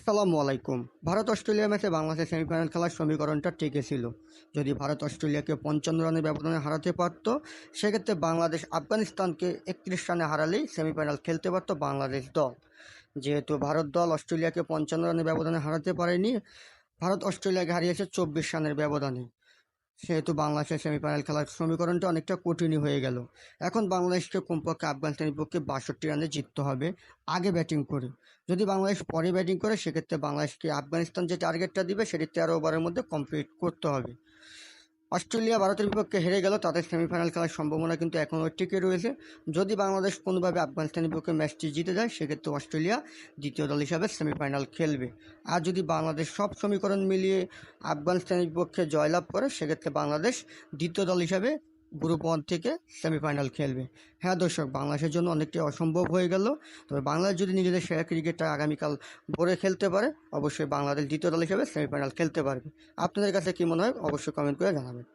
আসসালামু আলাইকুম। ভারত অস্ট্রেলিয়া ম্যাচে বাংলাদেশের সেমিফাইনাল খেলার সমীকরণটা টিকে ছিল। যদি ভারত অস্ট্রেলিয়াকে ৫৫ রানের ব্যবধানে হারাতে পারত, সেক্ষেত্রে বাংলাদেশ আফগানিস্তানকে ৩১ রানে হারালেই সেমিফাইনাল খেলতে পারত বাংলাদেশ দল। যেহেতু ভারত দল অস্ট্রেলিয়াকে ৫৫ রানের ব্যবধানে হারাতে পারেনি, ভারত অস্ট্রেলিয়াকে হারিয়েছে ২৪ রানের ব্যবধানে। সেহেতু বাংলাদেশের সেমিফাইনাল খেলার সমীকরণটা অনেকটা কঠিনই হয়ে গেল। এখন বাংলাদেশকে কমপক্ষে আফগানিস্তানের বিপক্ষে ৬২ রানে জিততে হবে আগে ব্যাটিং করে। যদি বাংলাদেশ পরে ব্যাটিং করে, সেক্ষেত্রে বাংলাদেশকে আফগানিস্তান যে টার্গেটটা দিবে সেটি ১৩ ওভারের মধ্যে কমপ্লিট করতে হবে। অস্ট্রেলিয়া ভারতের বিপক্ষে হেরে গেল, তাদের সেমিফাইনাল খেলার সম্ভাবনা কিন্তু এখনও টিকে রয়েছে। যদি বাংলাদেশ কোনোভাবে আফগানিস্তানের বিপক্ষে ম্যাচটি জিতে যায়, সেক্ষেত্রে অস্ট্রেলিয়া দ্বিতীয় দল হিসাবে সেমিফাইনাল খেলবে। আর যদি বাংলাদেশ সব সমীকরণ মিলিয়ে আফগানিস্তানের বিপক্ষে জয়লাভ করে, সেক্ষেত্রে বাংলাদেশ দ্বিতীয় দল হিসাবে গ্রুপ ওয়ান থেকে সেমিফাইনাল খেলবে। হ্যাঁ দর্শক, বাংলাদেশের জন্য অনেকটাই অসম্ভব হয়ে গেল। তবে বাংলাদেশ যদি নিজেদের সেরা ক্রিকেটটা আগামীকাল ভোরে খেলতে পারে, অবশ্যই বাংলাদেশ দ্বিতীয় দল হিসেবে সেমিফাইনাল খেলতে পারবে। আপনাদের কাছে কী মনে হয় অবশ্যই কমেন্ট করে জানাবেন।